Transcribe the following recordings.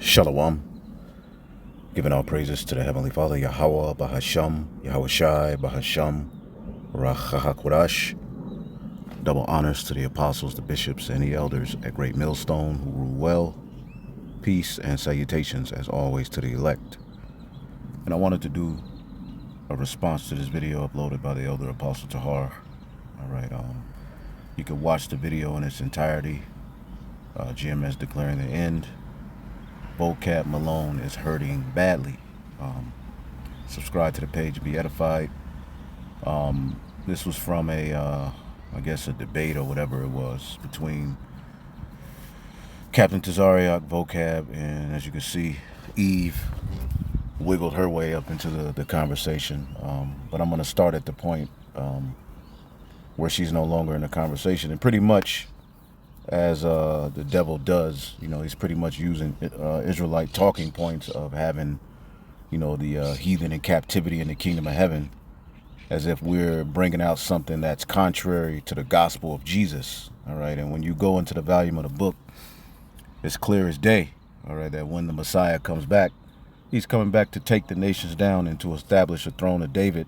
Shalom. Giving all praises to the Heavenly Father, Yahweh, Bahasham, Yahweh Shai, Bahasham, Rachahakwadash. Double honors to the apostles, the bishops, and the elders at Great Millstone who rule well. Peace and salutations, as always, to the elect. And I wanted to do a response to this video uploaded by the Elder Apostle Tahar. All right, you can watch the video in its entirety. GMS declaring the end. Vocab Malone is hurting badly. Subscribe to the page and be edified. This was from I guess a debate or whatever it was between Captain Tazariak, Vocab, and as you can see, Eve wiggled her way up into the conversation. But I'm going to start at the point where she's no longer in the conversation. And pretty much, as the devil does, he's pretty much using Israelite talking points of having, the heathen in captivity in the kingdom of heaven, as if we're bringing out something that's contrary to the gospel of Jesus. All right. And when you go into the volume of the book, it's clear as day. All right. That when the Messiah comes back, he's coming back to take the nations down and to establish a throne of David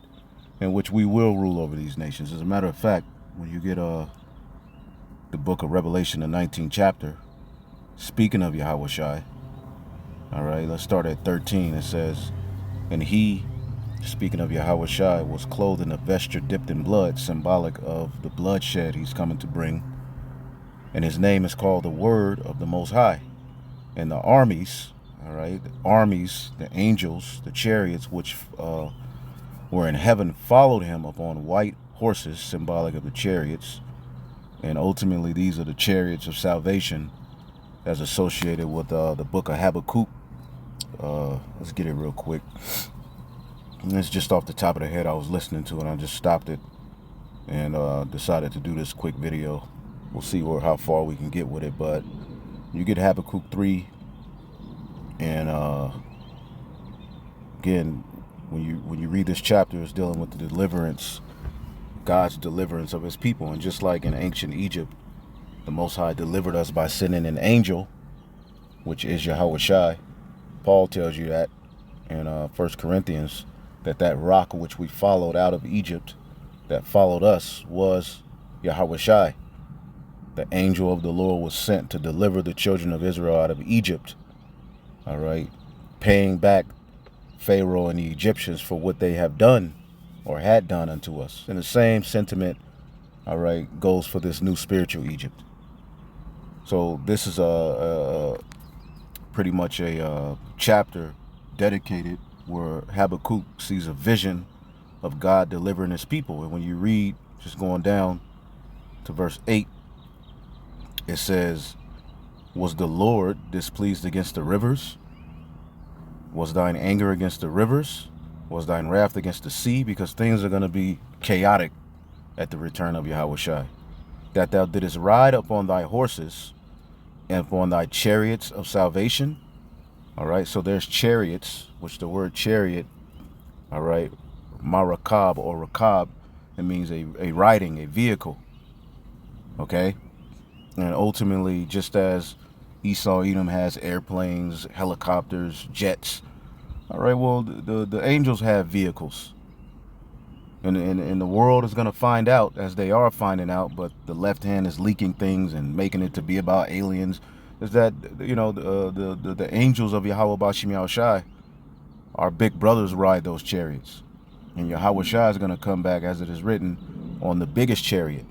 in which we will rule over these nations. As a matter of fact, when you get the book of Revelation, the 19th chapter, speaking of Yahweh Shai, all right, let's start at 13. It says, and he, speaking of Yahweh Shai, was clothed in a vesture dipped in blood, symbolic of the bloodshed he's coming to bring. And his name is called the Word of the Most High. And the armies, all right, the armies, the angels, the chariots, which were in heaven, followed him upon white horses, symbolic of the chariots. And ultimately, these are the chariots of salvation as associated with the book of Habakkuk. Let's get it real quick. And it's just off the top of the head. I was listening to it. I just stopped it and decided to do this quick video. We'll see how far we can get with it. But you get Habakkuk 3. And again, when you read this chapter, it's dealing with the deliverance, God's deliverance of his people. And just like in ancient Egypt, the Most High delivered us by sending an angel, which is Yahweh Shai. Paul tells you that in 1 Corinthians, that rock which we followed out of Egypt, that followed us, was Yahweh Shai. The angel of the Lord was sent to deliver the children of Israel out of Egypt. All right, paying back Pharaoh and the Egyptians for what they have done or had done unto us. And the same sentiment, all right, goes for this new spiritual Egypt. So this is pretty much a chapter dedicated where Habakkuk sees a vision of God delivering his people. And when you read, just going down to verse 8, it says, was the Lord displeased against the rivers? Was thine anger against the rivers? Was thine wrath against the sea? Because things are going to be chaotic at the return of Yahweh Shai. That thou didst ride upon thy horses and upon thy chariots of salvation. All right, so there's chariots, which the word chariot, all right, marakab or rakab, it means a riding, a vehicle. Okay, and ultimately, just as Esau Edom has airplanes, helicopters, jets. All right, well, the angels have vehicles. And the world is going to find out, as they are finding out, but the left hand is leaking things and making it to be about aliens, is that, the angels of Yahweh Bashim Yahweh Shai, our big brothers, ride those chariots. And Yahweh Shai is going to come back, as it is written, on the biggest chariot.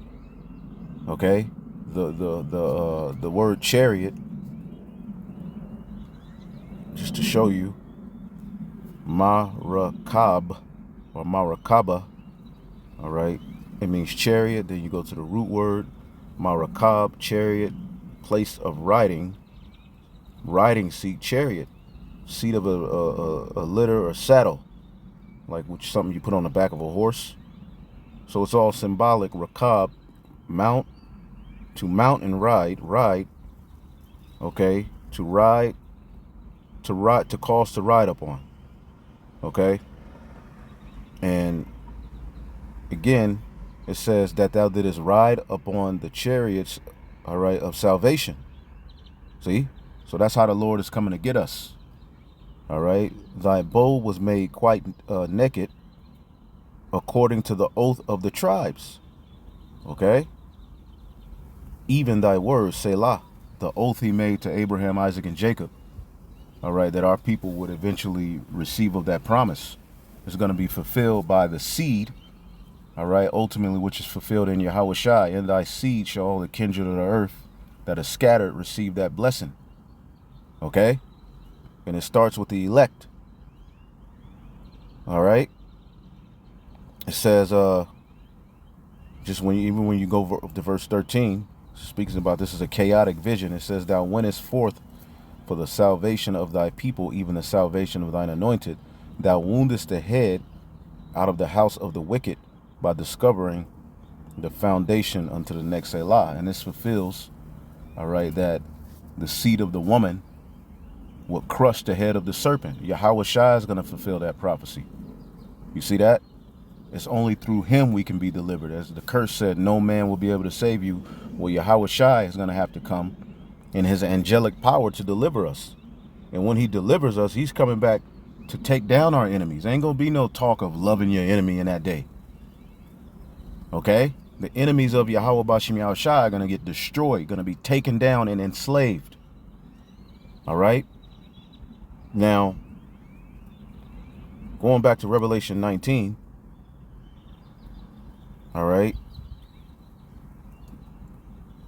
Okay? The word chariot, just to show you, marakab or marakaba, all right, it means chariot. Then you go to the root word, marakab, chariot, place of riding, riding seat, chariot, seat of a litter or saddle, like which something you put on the back of a horse. So it's all symbolic. Rakab, mount, to mount and ride, okay, to ride, to cause to ride upon, okay. And again, it says that thou didst ride upon the chariots, all right, of salvation. See, So that's how the Lord is coming to get us. All right. Thy bow was made quite naked according to the oath of the tribes. Okay. Even thy words, Selah, the oath he made to Abraham, Isaac, and Jacob. All right. That our people would eventually receive of that promise is going to be fulfilled by the seed. All right. Ultimately, which is fulfilled in Yahweh Shai. In thy seed shall all the kindred of the earth that are scattered receive that blessing. Okay. And it starts with the elect. All right. It says, just even when you go to verse 13, speaks about this is a chaotic vision. It says, thou wentest forth for the salvation of thy people, even the salvation of thine anointed. Thou woundest the head out of the house of the wicked by discovering the foundation unto the next Selah. And this fulfills, all right, that the seed of the woman will crush the head of the serpent. Yahweh Shai is going to fulfill that prophecy. You see that? It's only through him we can be delivered. As the curse said, no man will be able to save you. Well, Yahweh Shai is going to have to come in his angelic power to deliver us. And when he delivers us, he's coming back to take down our enemies. Ain't going to be no talk of loving your enemy in that day. Okay? The enemies of Yahweh Bashim Yahweh Shai are going to get destroyed, going to be taken down and enslaved. All right? Now, going back to Revelation 19, all right,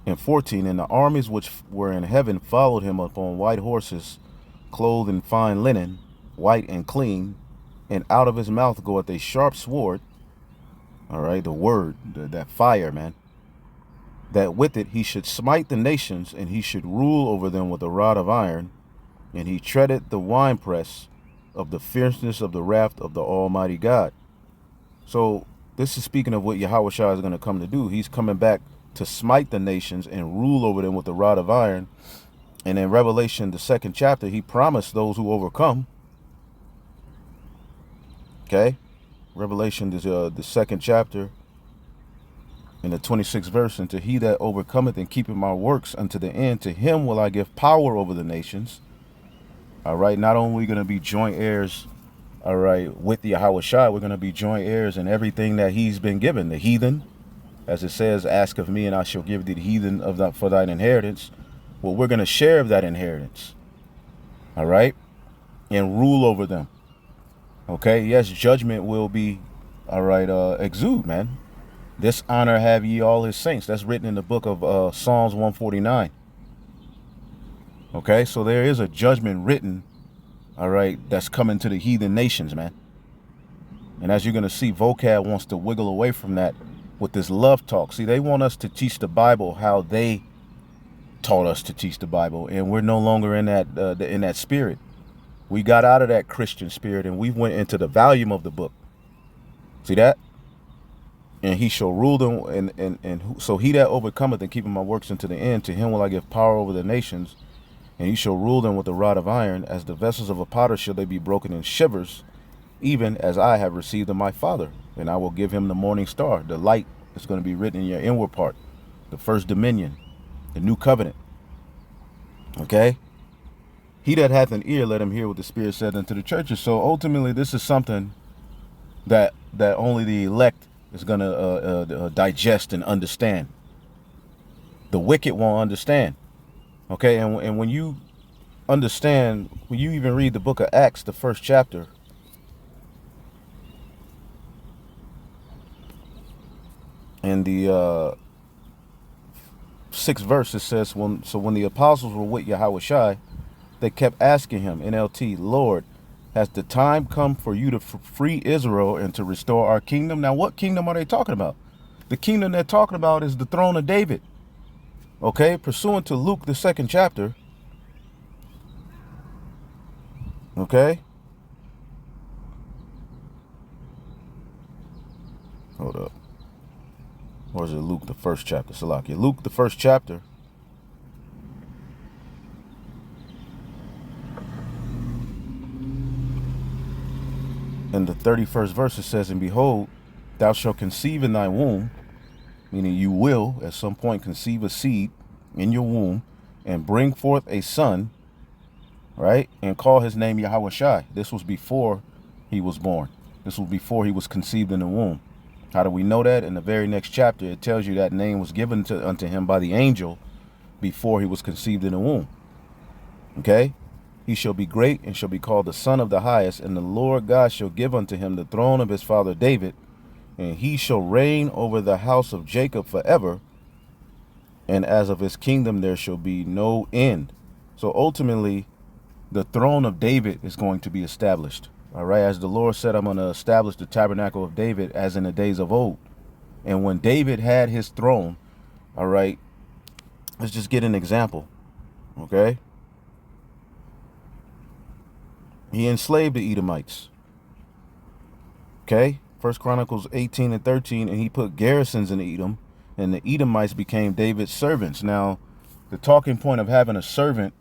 and 14, and the armies which were in heaven followed him upon white horses, clothed in fine linen, white and clean, and out of his mouth goeth a sharp sword, all right, the word, that fire, man, that with it he should smite the nations, and he should rule over them with a rod of iron, and he treaded the winepress of the fierceness of the wrath of the Almighty God. So this is speaking of what Yahweh Shai is going to come to do. He's coming back to smite the nations and rule over them with the rod of iron. And in Revelation, the 2nd chapter, he promised those who overcome. Okay. Revelation is the 2nd chapter in the 26th verse. And to he that overcometh and keepeth my works unto the end, to him will I give power over the nations. All right. Not only going to be joint heirs, all right, with the Yahweh Shai, we're going to be joint heirs in everything that he's been given. The heathen, as it says, ask of me and I shall give thee the heathen for thine inheritance. Well, we're going to share of that inheritance. All right. And rule over them. Okay. Yes, judgment will be, all right, exude, man. This honor have ye all his saints. That's written in the book of Psalms 149. Okay. So there is a judgment written, all right, that's coming to the heathen nations, man. And as you're going to see, Vocab wants to wiggle away from that with this love talk. See, they want us to teach the Bible how they taught us to teach the Bible, and we're no longer in that spirit. We got out of that Christian spirit, and we went into the volume of the book. See that? And he shall rule them, so he that overcometh and keepeth my works unto the end, to him will I give power over the nations, and he shall rule them with a rod of iron. As the vessels of a potter shall they be broken in shivers, even as I have received of my Father. And I will give him the morning star, the light that's going to be written in your inward part, the first dominion, the new covenant. Okay? He that hath an ear, let him hear what the Spirit said unto the churches. So ultimately, this is something that only the elect is going to digest and understand. The wicked won't understand. Okay, and when you understand, when you even read the book of Acts, the 1st chapter, in the 6th verse, it says, when the apostles were with Yahweh Shai, they kept asking him, NLT, Lord, has the time come for you to free Israel and to restore our kingdom? Now, what kingdom are they talking about? The kingdom they're talking about is the throne of David. Okay, pursuant to Luke, the 2nd chapter. Okay. Hold up. Or is it Luke, the 1st chapter? Salakia. Luke, the 1st chapter. In the 31st verse, it says, and behold, thou shalt conceive in thy womb, meaning you will at some point conceive a seed in your womb and bring forth a son, right? And call his name Yahweh Shai. This was before he was born. This was before he was conceived in the womb. How do we know that? In the very next chapter, it tells you that name was given unto him by the angel before he was conceived in the womb. Okay? He shall be great and shall be called the Son of the Highest, and the Lord God shall give unto him the throne of his father David, and he shall reign over the house of Jacob forever, and as of his kingdom there shall be no end. So ultimately, the throne of David is going to be established. All right, as the Lord said, I'm going to establish the tabernacle of David as in the days of old. And when David had his throne, all right, let's just get an example. Okay, he enslaved the Edomites. Okay, First Chronicles 18 and 13, and he put garrisons in Edom, and the Edomites became David's servants. Now, the talking point of having a servant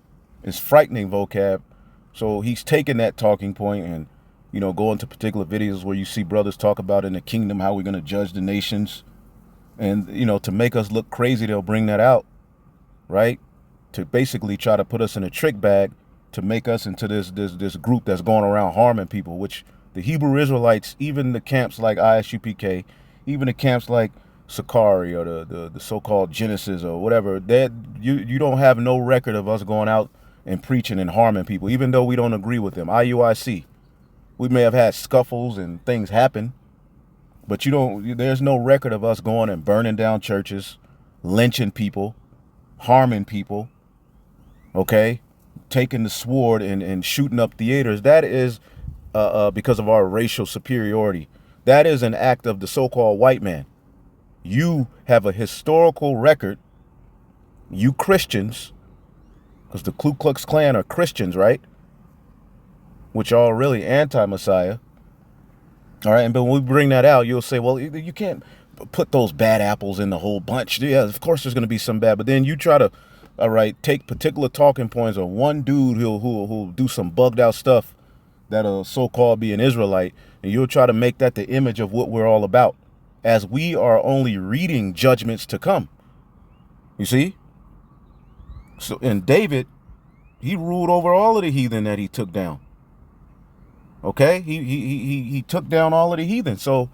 is frightening vocab. So he's taken that talking point and, you know, go into particular videos where you see brothers talk about in the kingdom how we're going to judge the nations. And, you know, to make us look crazy, they'll bring that out, right? To basically try to put us in a trick bag to make us into this group that's going around harming people, which the Hebrew Israelites, even the camps like ISUPK, even the camps like Sakari or the so-called Genesis or whatever, that you don't have no record of us going out and preaching and harming people, even though we don't agree with them. IUIC, we may have had scuffles and things happen, but there's no record of us going and burning down churches, lynching people, harming people, okay, taking the sword and shooting up theaters. That is because of our racial superiority. That is an act of the so-called white man. You have a historical record, you Christians, because the Ku Klux Klan are Christians, right? Which are really anti-Messiah. All right, but when we bring that out, you'll say, well, you can't put those bad apples in the whole bunch. Yeah, of course there's going to be some bad, but then you try to, all right, take particular talking points of one dude who'll do some bugged out stuff that'll so-called be an Israelite, and you'll try to make that the image of what we're all about, as we are only reading judgments to come. You see? So, and David, he ruled over all of the heathen that he took down. Okay? He took down all of the heathen. So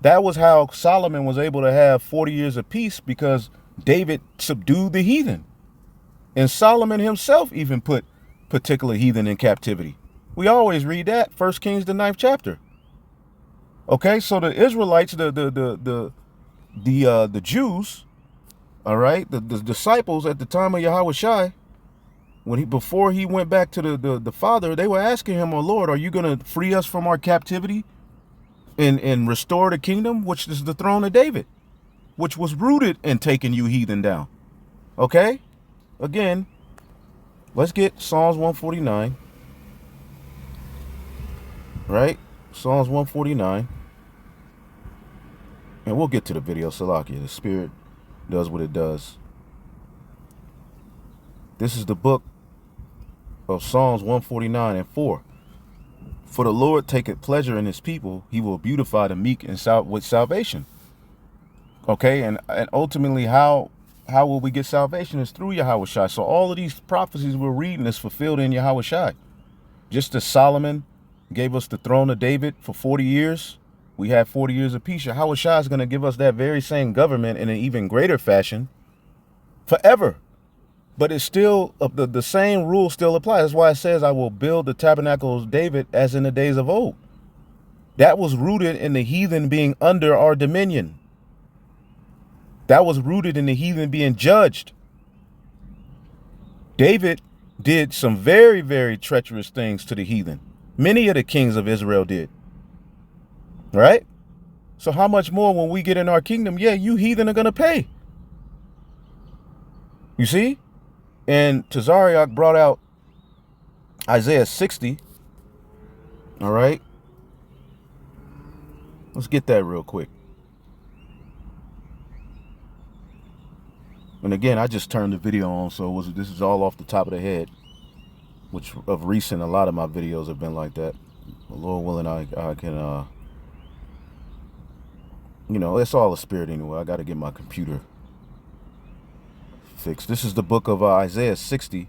that was how Solomon was able to have 40 years of peace, because David subdued the heathen. And Solomon himself even put particular heathen in captivity. We always read that, 1 Kings, the 9th chapter. Okay, so the Israelites, the Jews, all right, the disciples at the time of Yahweh Shai, before he went back to the Father, they were asking him, "Oh Lord, are you going to free us from our captivity and restore the kingdom, which is the throne of David, which was rooted in taking you heathen down?" Okay, again, let's get Psalms 149. Right, Psalms 149, and we'll get to the video. Salakia, the Spirit does what it does. This is the book of Psalms 149 and 4. For the Lord taketh pleasure in his people, he will beautify the meek with salvation. Okay, and ultimately how will we get salvation? Is through Yahweh Shai. So all of these prophecies we're reading is fulfilled in Yahweh Shai. Just as Solomon gave us the throne of David for 40 years, we had 40 years of peace. Yahweh Shai is going to give us that very same government in an even greater fashion forever. But it's still, the same rule still applies. That's why it says, I will build the tabernacle of David as in the days of old. That was rooted in the heathen being under our dominion. That was rooted in the heathen being judged. David did some very, very treacherous things to the heathen. Many of the kings of Israel did. Right? So how much more when we get in our kingdom? Yeah, you heathen are going to pay. You see? And Tazariak brought out Isaiah 60. All right. Let's get that real quick. And again, I just turned the video on, so this is all off the top of the head, which of recent, a lot of my videos have been like that. Lord willing, I can, you know, it's all a spirit anyway. I got to get my computer fixed. This is the book of Isaiah 60.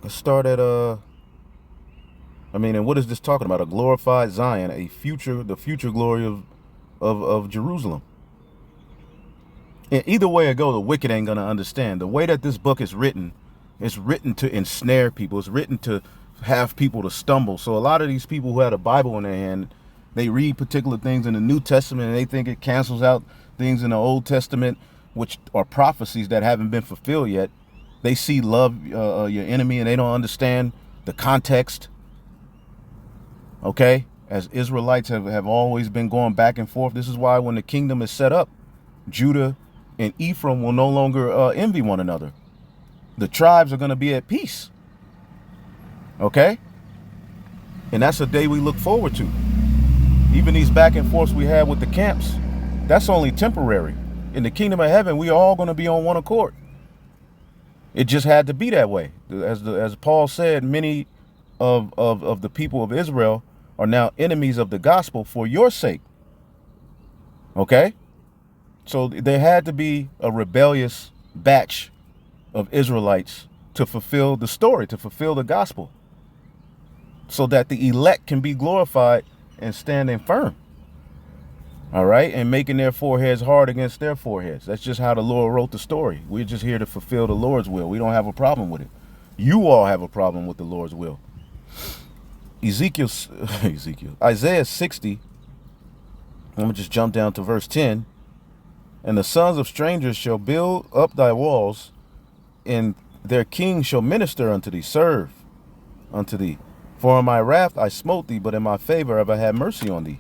Let's start at and what is this talking about? A glorified Zion, the future glory of Jerusalem. And either way it go, the wicked ain't gonna understand. The way that this book is written, it's written to ensnare people. It's written to have people to stumble. So a lot of these people who had a Bible in their hand, they read particular things in the New Testament and they think it cancels out things in the Old Testament, which are prophecies that haven't been fulfilled yet. They see love your enemy and they don't understand the context. Okay? As Israelites have always been going back and forth. This is why when the kingdom is set up, Judah and Ephraim will no longer envy one another. The tribes are going to be at peace. Okay? And that's a day we look forward to. Even these back and forths we have with the camps, that's only temporary. In the kingdom of heaven, we are all going to be on one accord. It just had to be that way. As Paul said, many of the people of Israel are now enemies of the gospel for your sake. Okay? So there had to be a rebellious batch of Israelites to fulfill the story, to fulfill the gospel, so that the elect can be glorified and standing firm. All right? And making their foreheads hard against their foreheads. That's just how the Lord wrote the story. We're just here to fulfill the Lord's will. We don't have a problem with it. You all have a problem with the Lord's will. Isaiah 60, I'm going to just jump down to verse 10. And the sons of strangers shall build up thy walls, and their kings shall minister unto thee, serve unto thee. For in my wrath I smote thee, but in my favor have I had mercy on thee.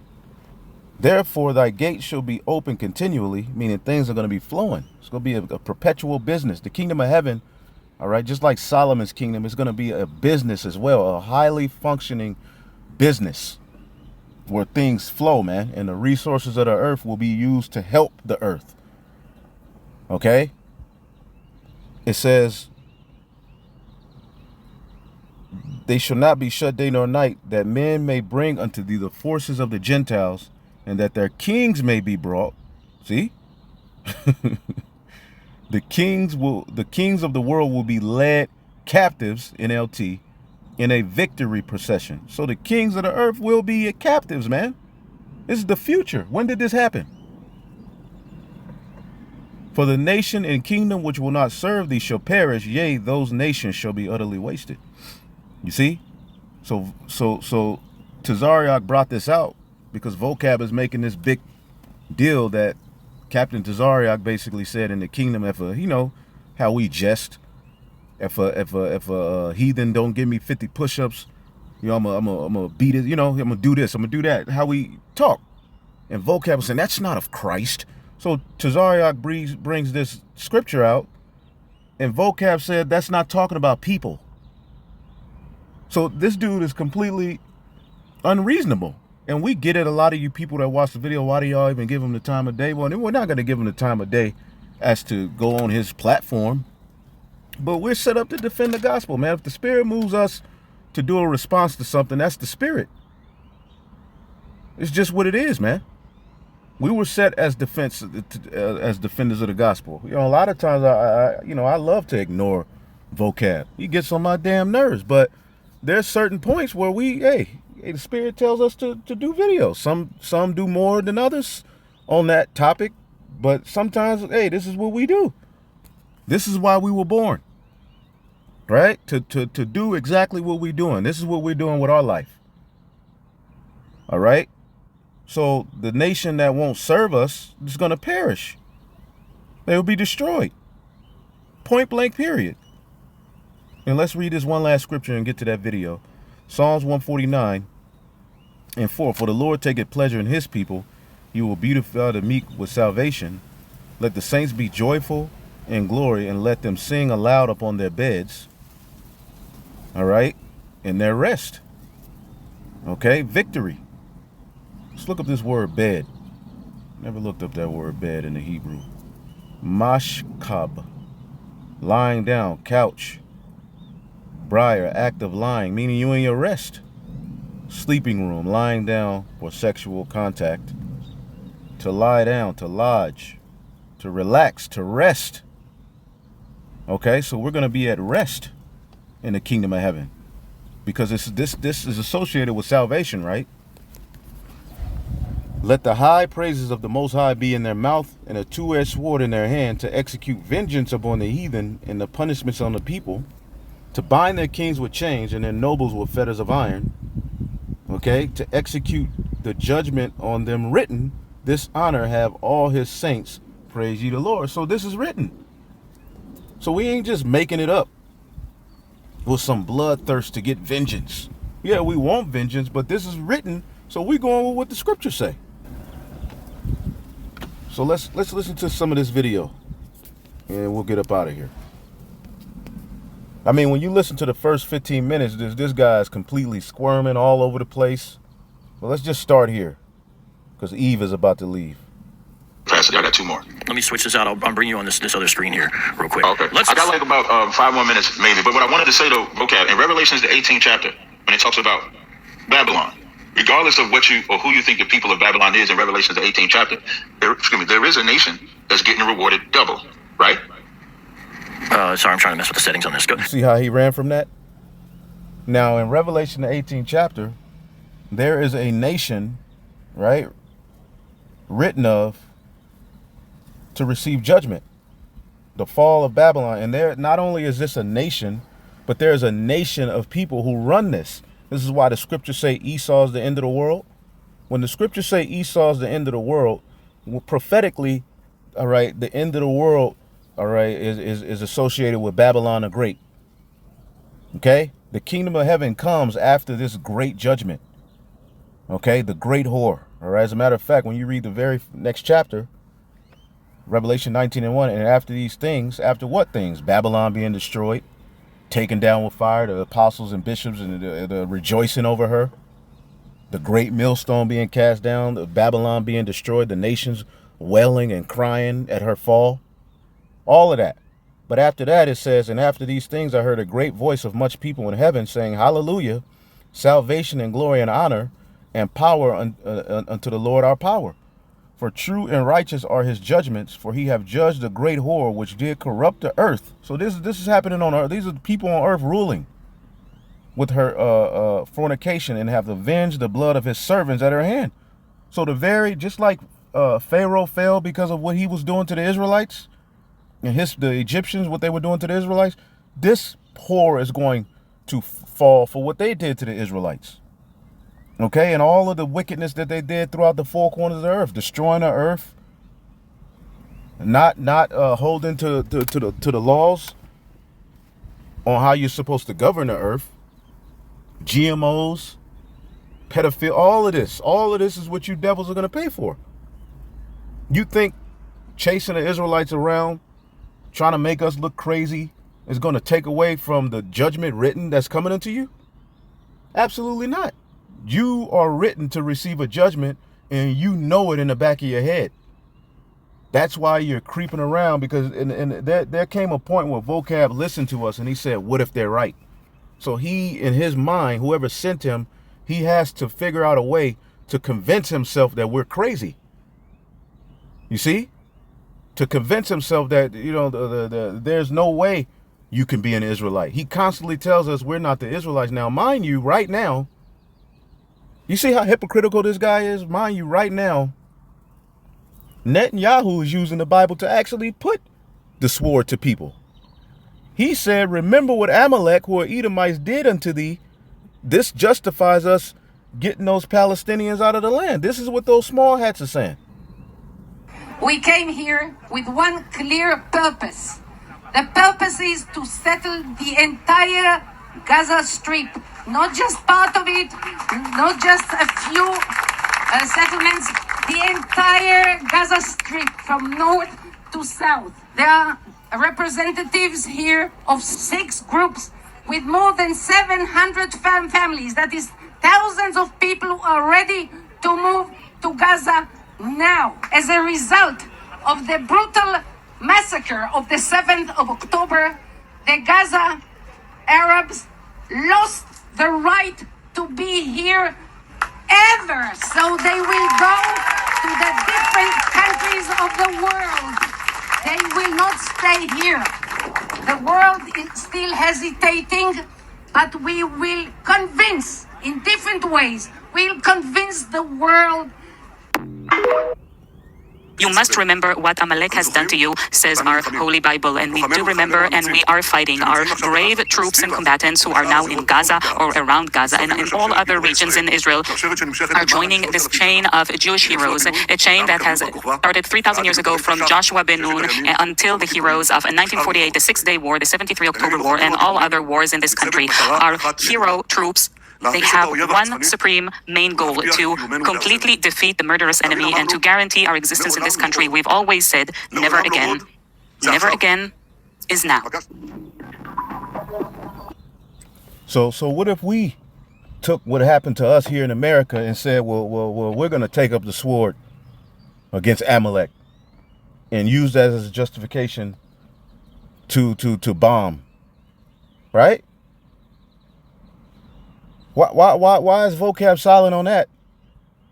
Therefore thy gates shall be open continually, meaning things are going to be flowing. It's going to be a perpetual business. The kingdom of heaven, all right, just like Solomon's kingdom, is going to be a business as well, a highly functioning business where things flow, man, and the resources of the earth will be used to help the earth. Okay? It says, they shall not be shut day nor night, that men may bring unto thee the forces of the Gentiles, and that their kings may be brought. See? The kings of the world will be led captives, NLT, in a victory procession. So the kings of the earth will be captives, man. This is the future. When did this happen? For the nation and kingdom which will not serve thee shall perish, yea, those nations shall be utterly wasted. You see? So Tazariak brought this out because Vocab is making this big deal that Captain Tazariak basically said in the kingdom, you know how we jest. If a heathen don't give me 50 push-ups, you know, I'm gonna beat it, you know, I'm gonna do this, I'm gonna do that. How we talk. And Vocab was saying that's not of Christ. So Tazariak brings this scripture out, and Vocab said that's not talking about people. So this dude is completely unreasonable. And we get it, a lot of you people that watch the video, why do y'all even give him the time of day? Well, we're not going to give him the time of day as to go on his platform. But we're set up to defend the gospel, man. If the Spirit moves us to do a response to something, that's the Spirit. It's just what it is, man. We were set as defenders of the gospel. You know, a lot of times I love to ignore Vocab. He gets on my damn nerves, but there's certain points where the Spirit tells us to do videos. Some do more than others on that topic, but sometimes, this is what we do. This is why we were born, right? To do exactly what we're doing. This is what we're doing with our life. All right? So the nation that won't serve us is going to perish. They will be destroyed. Point blank, period. And let's read this one last scripture and get to that video. Psalms 149 and 4. For the Lord taketh pleasure in his people. He will beautify the meek with salvation. Let the saints be joyful in glory, and let them sing aloud upon their beds. All right? In their rest. Okay? Victory. Let's look up this word bed. Never looked up that word bed in the Hebrew. Mashkab. Lying down, couch. Briar, act of lying, meaning you in your rest. Sleeping room, lying down for sexual contact. To lie down, to lodge, to relax, to rest. Okay, so we're going to be at rest. in the kingdom of heaven, because this is associated with salvation, right? Let the high praises of the Most High be in their mouth, and a two-edged sword in their hand, to execute vengeance upon the heathen and the punishments on the people, to bind their kings with chains and their nobles with fetters of iron. Okay, to execute the judgment on them written. This honor have all his saints. Praise ye the Lord. So this is written. So we ain't just making it up with some bloodthirst to get vengeance. Yeah, we want vengeance, but this is written, so we going with what the scriptures say. So let's listen to some of this video, and we'll get up out of here. I mean, when you listen to the first 15 minutes, this guy is completely squirming all over the place. But let's just start here, because Eve is about to leave. Pastor, I got two more. Let me switch this out. I'll bring you on this other screen here real quick. Okay. I got like about 5 more minutes maybe. But what I wanted to say though, okay, in Revelations the 18th chapter, when it talks about Babylon, regardless of what you or who you think the people of Babylon is, in Revelations the 18th chapter, there is a nation that's getting rewarded double, right? Sorry, I'm trying to mess with the settings on this. Go. See how he ran from that? Now, in Revelation the 18th chapter, there is a nation, right, written of to receive judgment, the fall of Babylon. And there, not only is this a nation, but there's a nation of people who run this. This is why the scriptures say Esau is the end of the world. When the scriptures say Esau is the end of the world, prophetically, all right, the end of the world, all right, is associated with Babylon the Great. Okay? The kingdom of heaven comes after this great judgment. Okay? The great whore. All right? As a matter of fact, when you read the very next chapter, Revelation 19:1, and after these things, after what things? Babylon being destroyed, taken down with fire, the apostles and bishops and the rejoicing over her, the great millstone being cast down, the Babylon being destroyed, the nations wailing and crying at her fall, all of that. But after that, it says, and after these things, I heard a great voice of much people in heaven saying, hallelujah, salvation and glory and honor and power unto the Lord our power. For true and righteous are his judgments, for he have judged the great whore which did corrupt the earth. So this is happening on earth. These are the people on earth ruling with her fornication, and have avenged the blood of his servants at her hand. So just like Pharaoh fell because of what he was doing to the Israelites, and the Egyptians, what they were doing to the Israelites, this whore is going to fall for what they did to the Israelites. Okay, and all of the wickedness that they did throughout the four corners of the earth, destroying the earth, not holding to the laws on how you're supposed to govern the earth, GMOs, pedophilia, all of this is what you devils are going to pay for. You think chasing the Israelites around, trying to make us look crazy, is going to take away from the judgment written that's coming into you? Absolutely not. You are written to receive a judgment, and you know it in the back of your head. That's why you're creeping around, because there came a point where Vocab listened to us and he said, what if they're right? So he, in his mind, whoever sent him, he has to figure out a way to convince himself that we're crazy. You see? To convince himself that, you know, there's no way you can be an Israelite. He constantly tells us we're not the Israelites. Now, mind you, right now, you see how hypocritical this guy is? Mind you, right now, Netanyahu is using the Bible to actually put the sword to people. He said, remember what Amalek, who are Edomites, did unto thee. This justifies us getting those Palestinians out of the land. This is what those small hats are saying. We came here with one clear purpose. The purpose is to settle the entire Gaza Strip, not just part of it, not just a few settlements, the entire Gaza Strip from north to south. There are representatives here of 6 groups with more than 700 families. That is thousands of people who are ready to move to Gaza now. As a result of the brutal massacre of the 7th of October, the Gaza Arabs lost the right to be here ever. So they will go to the different countries of the world. They will not stay here. The world still has hesitating, but we will convince in different ways. We'll convince the world. You must remember what Amalek has done to you, says our Holy Bible, and we do remember, and we are fighting. Our brave troops and combatants who are now in Gaza or around Gaza and in all other regions in Israel are joining this chain of Jewish heroes, a chain that has started 3,000 years ago from Joshua ben Nun until the heroes of 1948, the Six-Day War, the 73 October War, and all other wars in this country. Our hero troops, they have one supreme main goal: to completely defeat the murderous enemy and to guarantee our existence in this country. We've always said, never again is now. So what if we took what happened to us here in America and said, well, we're going to take up the sword against Amalek and use that as a justification to bomb, right? Why is vocab silent on that?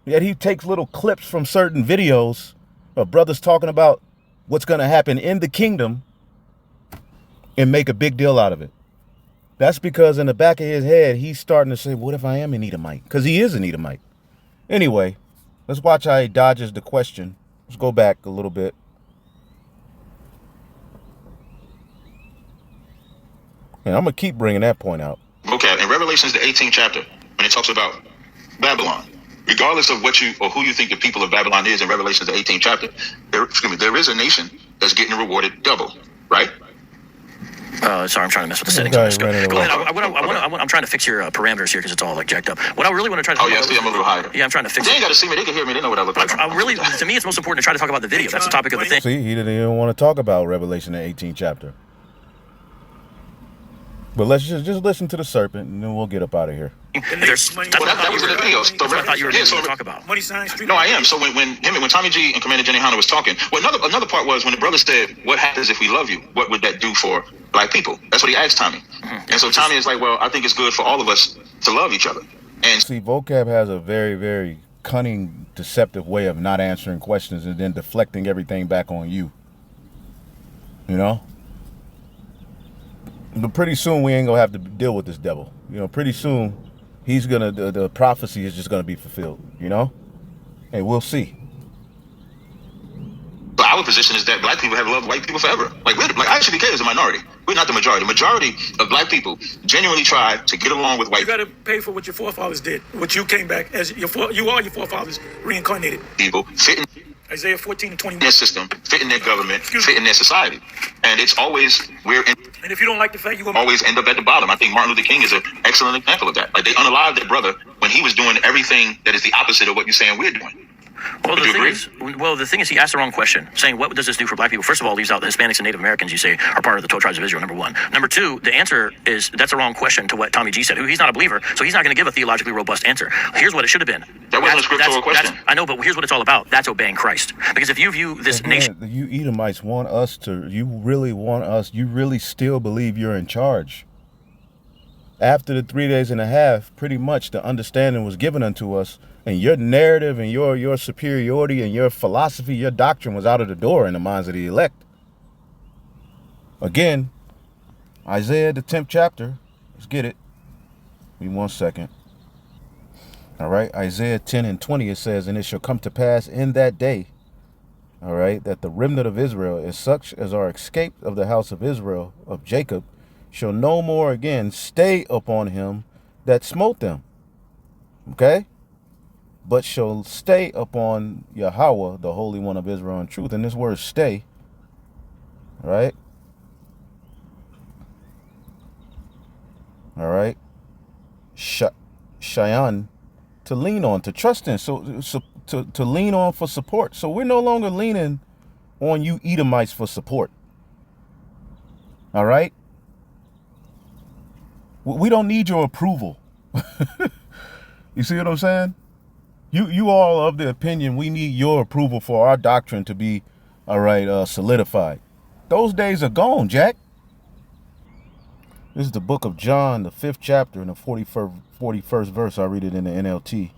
Yet he takes little clips from certain videos of brothers talking about what's going to happen in the kingdom and make a big deal out of it. That's because in the back of his head, he's starting to say, what if I am an Edomite? Because he is an Edomite. Anyway, let's watch how he dodges the question. Let's go back a little bit. And I'm going to keep bringing that point out. Okay, in Revelations, the 18th chapter, when it talks about Babylon, regardless of what you or who you think the people of Babylon is, in Revelations, the 18th chapter, there is a nation that's getting rewarded double, right? Sorry, I'm trying to mess with the settings on this. Go ahead. I'm trying to fix your parameters here because it's all like jacked up. What I really want to try to. Oh yeah, see, I'm a little higher. Yeah, I'm trying to fix. They ain't got to see me. They can hear me. They know what I look like. I really, to me, it's most important to try to talk about the video. That's the topic of the thing. See, he didn't even want to talk about Revelation, the 18th chapter. But let's just listen to the serpent, and then we'll get up out of here. That was in the video. So I thought you were going to talk about. No, I am. So when Tommy G and Commander Jenny Hanna was talking, well, another part was when the brother said, "What happens if we love you? What would that do for black people?" That's what he asked Tommy. Mm-hmm. And so Tommy is like, "Well, I think it's good for all of us to love each other." And see, vocab has a very, very cunning, deceptive way of not answering questions and then deflecting everything back on you. You know. But pretty soon we ain't gonna have to deal with this devil. You know, pretty soon he's gonna the prophecy is just gonna be fulfilled. You know, and we'll see. But our position is that black people have loved white people forever. Like ICBK is a minority. We're not the majority. The majority of black people genuinely try to get along with white. You got to pay for what your forefathers did. What you came back as you are your forefathers reincarnated. People fit in Isaiah 14 and 21. their system, fit in their government, fit in their society, and it's always And if you don't like the fact you always end up at the bottom. I think Martin Luther King is an excellent example of that. Like they unalived their brother when he was doing everything that is the opposite of what you're saying we're doing. Well, the thing is, he asked the wrong question, saying, what does this do for black people? First of all, leaves out the Hispanics and Native Americans, you say, are part of the 12 tribes of Israel, number one. Number two, the answer is, that's the wrong question to what Tommy G said. He's not a believer, so he's not going to give a theologically robust answer. Here's what it should have been. That wasn't a scriptural question. I know, but here's what it's all about. That's obeying Christ. Because if you view this nation... You Edomites you really still believe you're in charge. After the 3 days and a half, pretty much the understanding was given unto us, and your narrative and your superiority and your philosophy, your doctrine was out of the door in the minds of the elect. Again, Isaiah, the 10th chapter. Let's get it. Give me 1 second. All right, Isaiah 10 and 20, it says, "And it shall come to pass in that day, all right, that the remnant of Israel, is such as are escaped of the house of Israel, of Jacob, shall no more again stay upon him that smote them." Okay? But shall stay upon Yahweh, the Holy One of Israel in truth. And this word stay, right? All right. Shayan, to lean on, to trust in, so to lean on for support. So we're no longer leaning on you Edomites for support. All right? We don't need your approval. You see what I'm saying? You all of the opinion we need your approval for our doctrine to be, all right, solidified. Those days are gone, Jack. This is the book of John, the 5th chapter, and the 41st verse. I read it in the NLT.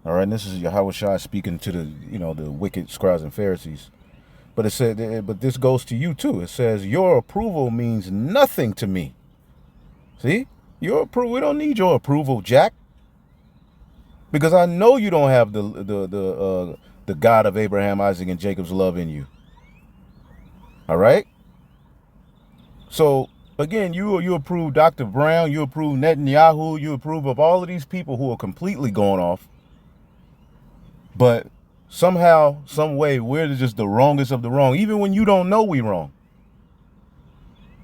All right, and this is Yahushua speaking to the wicked scribes and Pharisees. But it said, but this goes to you too. It says, your approval means nothing to me. See? Your approval, we don't need your approval, Jack. Because I know you don't have the God of Abraham, Isaac, and Jacob's love in you. All right? So, again, you approve Dr. Brown, you approve Netanyahu, you approve of all of these people who are completely going off. But somehow, some way, we're just the wrongest of the wrong, even when you don't know we wrong.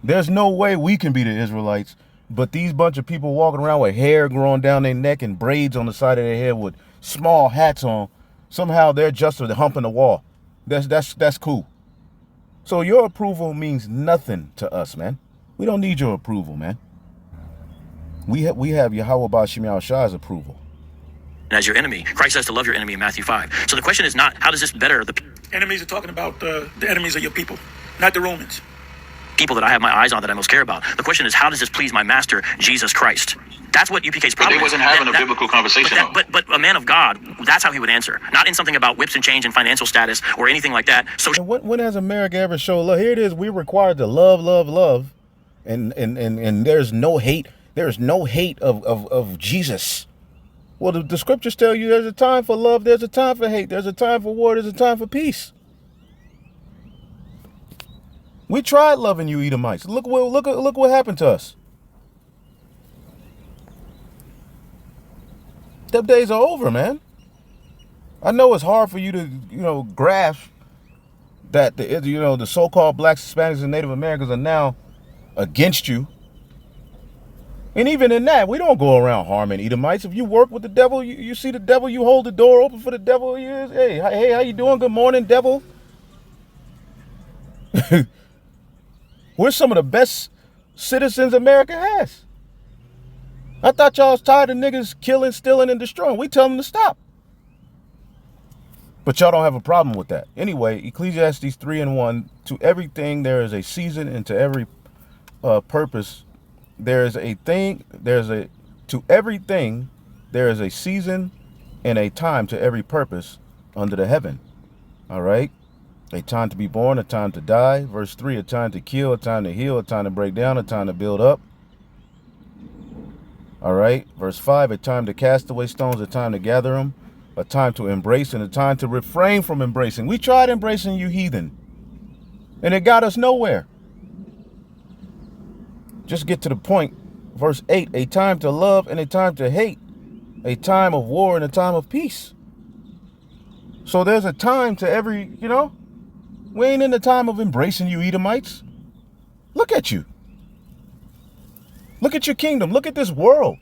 There's no way we can be the Israelites, but these bunch of people walking around with hair growing down their neck and braids on the side of their head with small hats on, somehow they're just humping the wall. That's cool. So your approval means nothing to us, man. We don't need your approval, man. We have Yahweh Ba'Shem Yahushai's approval. As your enemy. Christ says to love your enemy in Matthew 5. So the question is not, how does this better the Enemies are talking about the enemies of your people, not the Romans. people that I have my eyes on that I most care about? The question is, how does this please my master, Jesus Christ? That's what UPK's But problem they is. wasn't having a biblical conversation, though. But a man of God, that's how he would answer. Not in something about whips and change and financial status or anything like that. So And when has America ever shown love? Here it is. We're required to love. And there's no hate. There's no hate of Jesus. Well, the scriptures tell you there's a time for love, there's a time for hate, there's a time for war, there's a time for peace. We tried loving you Edomites. Look what happened to us. Them days are over, man. I know it's hard for you to, grasp that the so-called blacks, Hispanics, and Native Americans are now against you. And even in that, we don't go around harming Edomites. If you work with the devil, you see the devil, you hold the door open for the devil. Hey, how you doing? Good morning, devil. We're some of the best citizens America has. I thought y'all was tired of niggas killing, stealing, and destroying. We tell them to stop. But y'all don't have a problem with that. Anyway, Ecclesiastes 3:1, to everything there is a season, and to every purpose to everything there is a season and a time to every purpose under the heaven. All right? A time to be born, a time to die. Verse 3, a time to kill, a time to heal, a time to break down, a time to build up. All right? Verse 5, a time to cast away stones, a time to gather them, a time to embrace, and a time to refrain from embracing. We tried embracing you heathen, and it got us nowhere. Just get to the point. Verse 8, a time to love and a time to hate, a time of war and a time of peace. So there's a time to every, we ain't in the time of embracing you Edomites. Look at you. Look at your kingdom. Look at this world.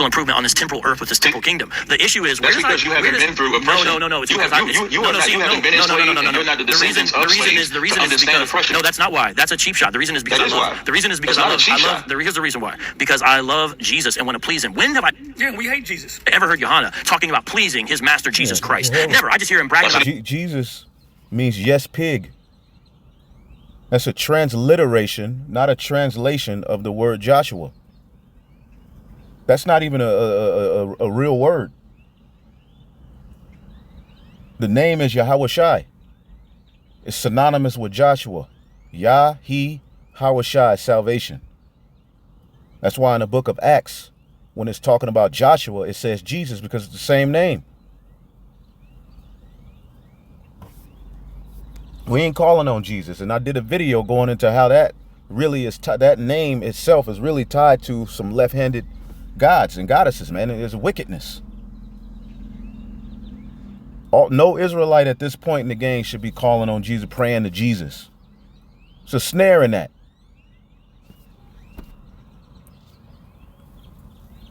improvement on this temporal earth with this temporal kingdom. The issue is That's because you haven't been through oppression. No. It's you because haven't been enslaved, and you're not the descendants of slaves to understand oppression. No, that's not why. That's a cheap shot. The reason is because here's the reason why. Because I love Jesus and want to please him. When have I we hate Jesus. ever heard Johanna talking about pleasing his master Jesus Christ? Never. I just hear him bragging about Jesus means yes, pig. That's a transliteration, not a translation of the word Joshua. That's not even a real word. The name is Yahawashi. It's synonymous with Joshua. Yah, he, Hawashai, salvation. That's why in the book of Acts, when it's talking about Joshua, it says Jesus because it's the same name. We ain't calling on Jesus. And I did a video going into how that really is, that name itself is really tied to some left-handed gods and goddesses, man. There's wickedness. No Israelite at this point in the game should be calling on Jesus, praying to Jesus. It's a snare in that.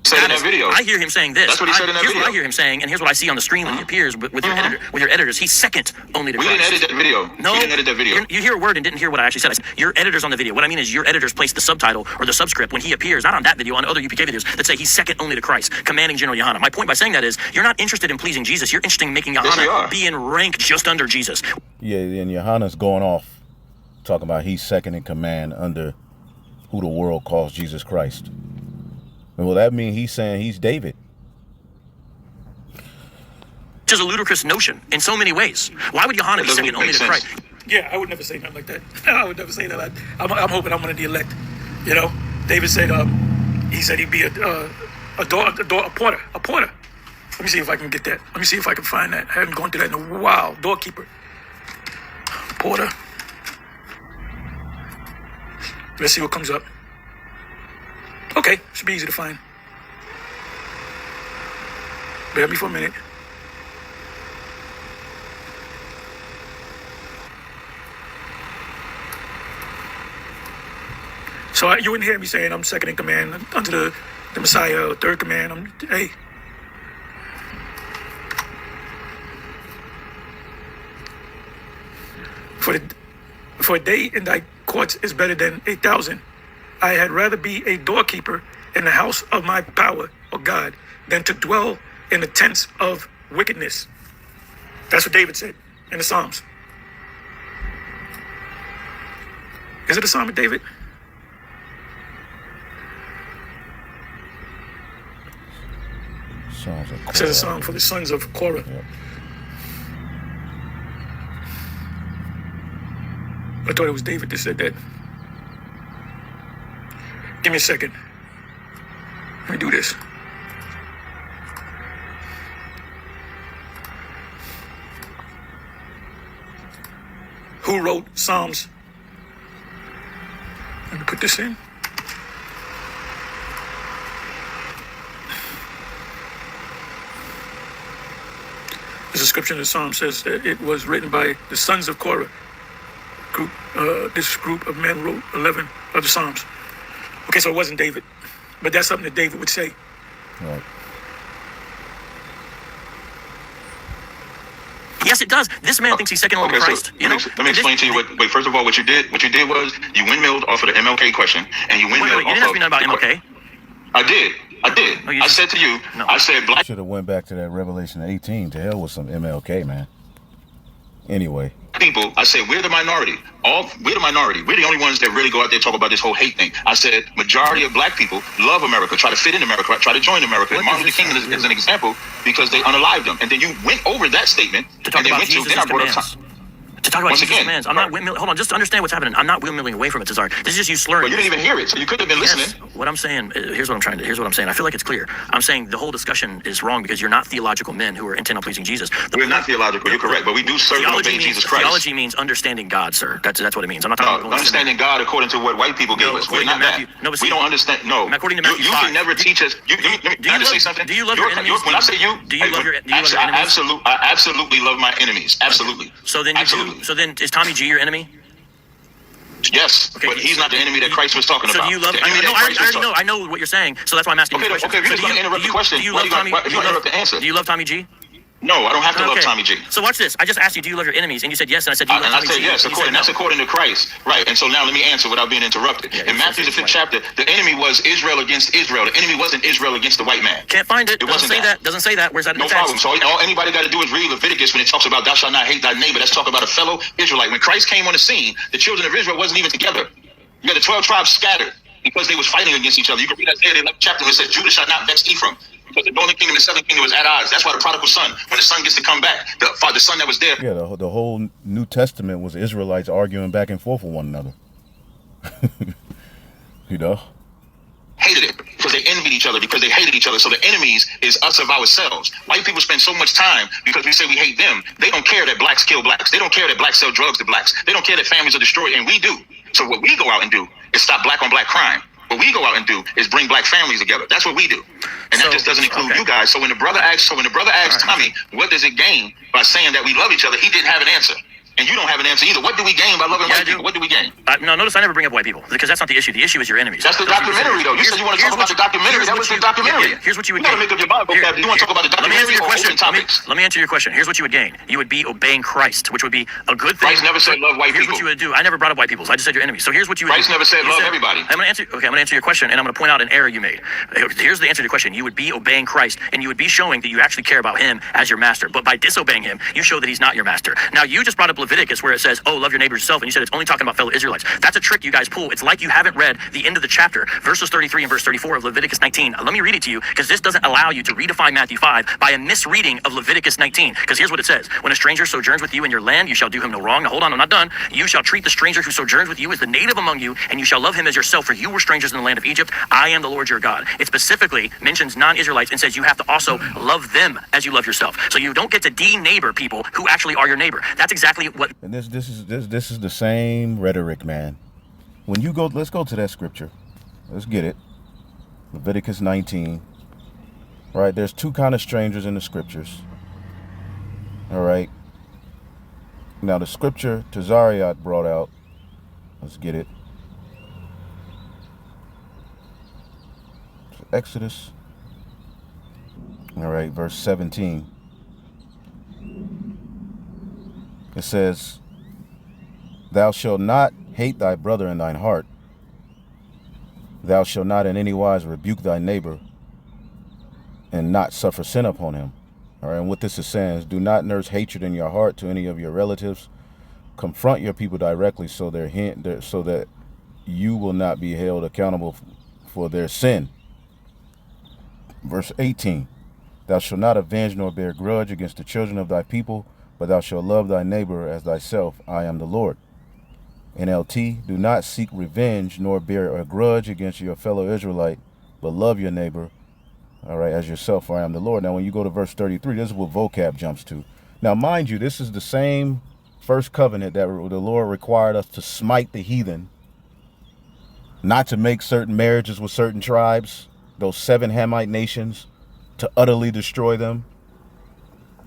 Said in that video. I hear him saying this. That's what he said in that Here's video. what I hear him saying, and here's what I see on the screen when he appears with your editors. He's second only to We Christ. didn't edit that video. No, we didn't edit that video. You hear a word and didn't hear what I actually said. I said your editors on the video. What I mean is your editors place the subtitle or the subscript when he appears, not on that video, on other UPK videos that say he's second only to Christ, commanding General Yohana. My point by saying that is you're not interested in pleasing Jesus. You're interested in making Yohana be in rank just under Jesus. Yeah, and Yohana's going off, talking about he's second in command under who the world calls Jesus Christ. Well, that means he's saying he's David. is a ludicrous notion in so many ways. Why would Yohanan be doesn't second only make to sense. Christ? Yeah, I would never say nothing like that. I would never say that. I'm hoping I'm one of the elect. You know, David said he said he'd be a porter. Let me see if I can get that. Let me see if I can find that. I haven't gone through that in a while. Doorkeeper, porter. Let's see what comes up. Okay, should be easy to find. Bear with me for a minute. So you wouldn't hear me saying I'm second in command under the Messiah, or third command. Hey. For a day in thy courts is better than 8,000. I had rather be a doorkeeper in the house of my power, or God, than to dwell in the tents of wickedness. That's what David said in the Psalms. Is it a Psalm of David? Songs of It says a song for the sons of Korah. Yep. I thought it was David that said that. Give me a second. Let me do this. Who wrote Psalms? Let me put this in. The description of the Psalm says that it was written by the sons of Korah. This group of men wrote 11 of the Psalms. Okay, so it wasn't David, but that's something that David would say. Right. Yes, it does. This man thinks he's second only to Christ. So let me explain to you wait, first of all, what you did was you windmilled off of the MLK question, and you windmilled You didn't ask me nothing about MLK. I did. No, you I said to you, No. I said black Should have went back to that Revelation 18. To hell with some MLK, man. Anyway. people, I said, we're the minority. We're the minority. We're the only ones that really go out there and talk about this whole hate thing. I said, majority of black people love America, try to fit in America, try to join America. And Martin Luther King is an example because they unalived them. And then you went over that statement to talk and then about went to, Jesus' then I brought commands. up To talk about Once Jesus' again, commands. I'm not windmilling. Hold on, just to understand what's happening. I'm not windmilling away from it, Cesar. This is just you slurring. But you didn't even hear it, so you could have been listening. Yes, what I'm saying, here's what I'm saying. I feel like it's clear. I'm saying the whole discussion is wrong because you're not theological men who are intent on pleasing Jesus. We're not theological, you're correct, but we do serve and obey Jesus Christ. Theology means understanding God, sir. That's what it means. I'm not talking about Understanding God according to what white people gave us. We're not that. We don't understand. No. According to Matthew you 5. can never teach us. Can I just say something? Do you love your enemies? When I say you, do you love your enemies? I absolutely love my enemies. Absolutely. So then is Tommy G your enemy? Yes, Okay, but he's not the enemy that Christ was talking So about. do you love? The enemy that Christ was talking- I know what you're saying. So that's why I'm asking you the question. Okay, if you're just going to interrupt the question, Do you why love you Tommy? gonna- if you interrupt the answer. Do you love Tommy G? No, I don't have to love Okay. Tommy G. So watch this. I just asked you, do you love your enemies? And you said yes, and I said, do you love And I Tommy said G? yes, And you said no. that's according to Christ. Right, and so now let me answer without being interrupted. Yeah, In Matthew the 5th chapter, the enemy was Israel against Israel. The enemy wasn't Israel against the white man. Can't find it. It Doesn't wasn't say that. that. Doesn't say that. Where's that in No the text? problem. So all anybody got to do is read Leviticus when it talks about thou shalt not hate thy neighbor. That's talking about a fellow Israelite. When Christ came on the scene, the children of Israel wasn't even together. You got the 12 tribes scattered because they was fighting against each other. You can read Isaiah 11th chapter where it says Judah shall not vex Ephraim. Because the northern kingdom and the southern kingdom was at odds. That's why the prodigal son, when the son gets to come back, the son that was there. Yeah, the whole New Testament was Israelites arguing back and forth with one another. You know? Hated it because they envied each other, because they hated each other. So the enemies is us of ourselves. White people spend so much time because we say we hate them. They don't care that blacks kill blacks. They don't care that blacks sell drugs to blacks. They don't care that families are destroyed, and we do. So what we go out and do is stop black on black crime. What we go out and do is bring black families together. That's what we do. And that just doesn't include you guys. So when the brother asks Tommy, what does it gain by saying that we love each other? He didn't have an answer. And you don't have an answer either. What do we gain by loving white people? What do we gain? No, notice I never bring up white people because that's not the issue. The issue is your enemies. That's the documentary, though. You said you want to talk about the documentary. That was the documentary. Here's what you would gotta gain. make up your mind. You want to talk about the Let me answer documentary your or question. open topics? Let me answer your question. Here's what you would gain. You would be obeying Christ, which would be a good thing. Christ never said love white Here's people. what you would do. I never brought up white people. I just said your enemies. So here's what you would Christ do. never said You love everybody. I'm gonna answer your question, and I'm gonna point out an error you made. Here's the answer to your question. You would be obeying Christ, and you would be showing that you actually care about him as your master. But by disobeying him, you show that he's not your master. Now you just brought up Leviticus where it says, oh, love your neighbor yourself, and you said it's only talking about fellow Israelites. That's a trick you guys pull. It's like you haven't read the end of the chapter, verses 33 and verse 34 of Leviticus 19. Let me read it to you, because this doesn't allow you to redefine Matthew 5 by a misreading of Leviticus 19. Because here's what it says. When a stranger sojourns with you in your land, you shall do him no wrong. Now hold on, I'm not done. You shall treat the stranger who sojourns with you as the native among you, and you shall love him as yourself, for you were strangers in the land of Egypt. I am the Lord your God. It specifically mentions non-Israelites and says you have to also love them as you love yourself. So you don't get to de-neighbor people who actually are your neighbor. That's exactly what. And this is the same rhetoric, man. When you go, let's go to that scripture. Let's get it. Leviticus 19. All right, there's two kind of strangers in the scriptures. All right. Now the scripture Tazariot brought out. Let's get it. Exodus. All right, verse 17. It says, thou shalt not hate thy brother in thine heart. Thou shalt not in any wise rebuke thy neighbor and not suffer sin upon him. All right, and what this is saying is, do not nurse hatred in your heart to any of your relatives. Confront your people directly so that you will not be held accountable for their sin. Verse 18, thou shalt not avenge nor bear grudge against the children of thy people, but thou shalt love thy neighbor as thyself. I am the Lord. NLT, do not seek revenge nor bear a grudge against your fellow Israelite, but love your neighbor, all right, as yourself, for I am the Lord. Now, when you go to verse 33, this is what vocab jumps to. Now, mind you, this is the same first covenant that the Lord required us to smite the heathen, not to make certain marriages with certain tribes, those 7 Hamite nations, to utterly destroy them.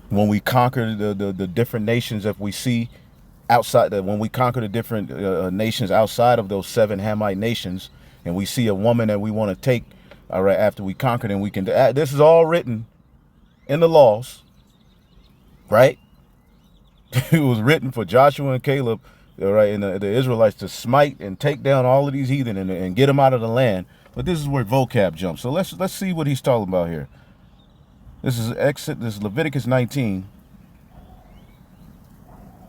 When we conquer the different nations, if we see outside when we conquer the different nations outside of those 7 Hamite nations, and we see a woman that we want to take, all right, after we conquer them, we can. This is all written in the laws, right? It was written for Joshua and Caleb, all right, and the Israelites to smite and take down all of these heathen and get them out of the land. But this is where vocab jumps. So let's see what he's talking about here. This is Leviticus 19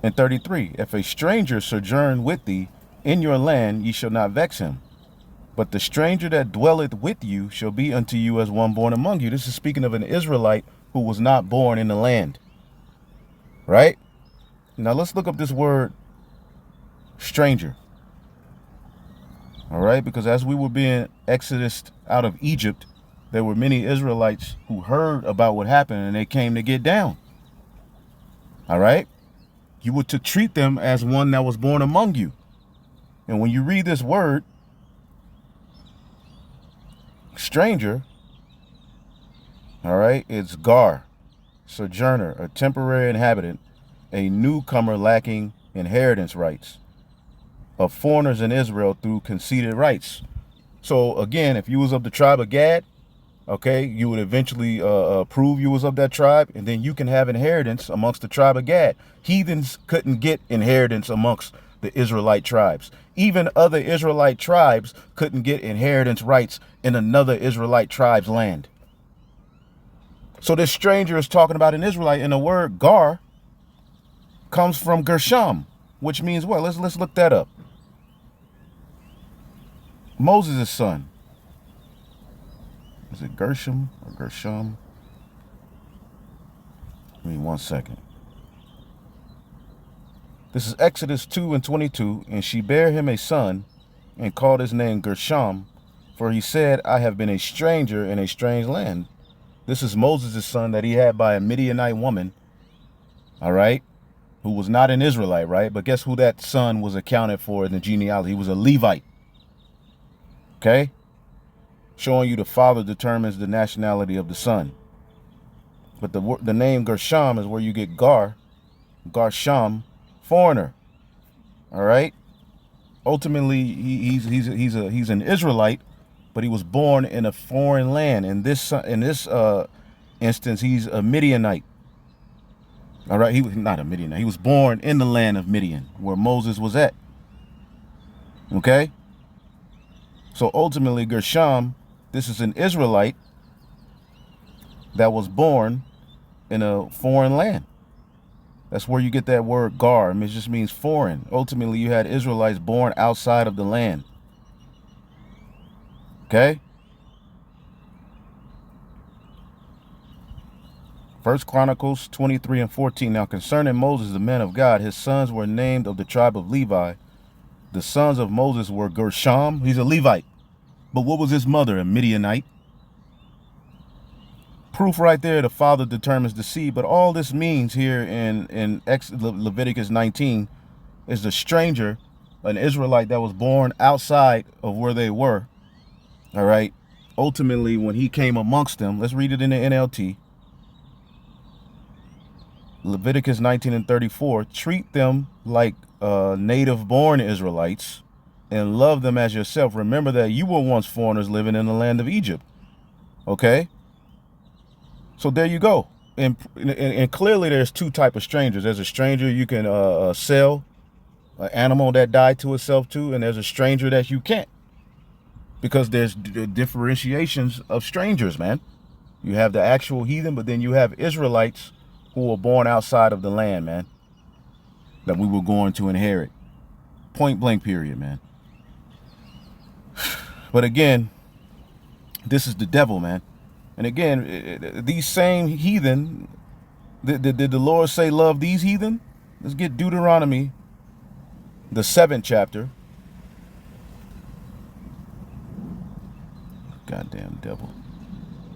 and 33. If a stranger sojourn with thee in your land, ye shall not vex him. But the stranger that dwelleth with you shall be unto you as one born among you. This is speaking of an Israelite who was not born in the land. Right? Now let's look up this word stranger. All right? Because as we were being exodused out of Egypt, there were many Israelites who heard about what happened and they came to get down. All right? You were to treat them as one that was born among you. And when you read this word, stranger, all right, it's gar, sojourner, a temporary inhabitant, a newcomer lacking inheritance rights, of foreigners in Israel through conceded rights. So again, if you was of the tribe of Gad, okay, you would eventually prove you was of that tribe, and then you can have inheritance amongst the tribe of Gad. Heathens couldn't get inheritance amongst the Israelite tribes. Even other Israelite tribes couldn't get inheritance rights in another Israelite tribe's land. So this stranger is talking about an Israelite, and the word gar comes from Gershom, which means what? Let's look that up. Moses' son. Is it Gershom or Gershom? Give me 1 second. This is Exodus 2 and 22. And she bare him a son and called his name Gershom, for he said, I have been a stranger in a strange land. This is Moses' son that he had by a Midianite woman, all right, who was not an Israelite, right? But guess who that son was accounted for in the genealogy? He was a Levite, okay? Showing you the father determines the nationality of the son. But the name Gershom is where you get gar, Gershom, foreigner. All right. Ultimately, he's an Israelite, but he was born in a foreign land. In this instance, he's a Midianite. All right. He was not a Midianite. He was born in the land of Midian, where Moses was at. Okay. So ultimately, Gershom, this is an Israelite that was born in a foreign land. That's where you get that word gar. I mean, it just means foreign. Ultimately, you had Israelites born outside of the land. Okay? 1 Chronicles 23 and 14. Now concerning Moses, the man of God, his sons were named of the tribe of Levi. The sons of Moses were Gershom. He's a Levite. But what was his mother? A Midianite. Proof right there, the father determines the seed. But all this means here in Leviticus 19 is the stranger, an Israelite that was born outside of where they were. All right. Ultimately, when he came amongst them, let's read it in the NLT. Leviticus 19 and 34, treat them like native-born Israelites and love them as yourself. Remember that you were once foreigners living in the land of Egypt. Okay? So there you go. And clearly there's two types of strangers. There's a stranger you can sell an animal that died to itself to, and there's a stranger that you can't. Because there's differentiations of strangers, man. You have the actual heathen, but then you have Israelites who were born outside of the land, man, that we were going to inherit. Point blank period, man. But again, this is the devil, man. And again, these same heathen, did the Lord say love these heathen? Let's get Deuteronomy, the 7th chapter. Goddamn devil.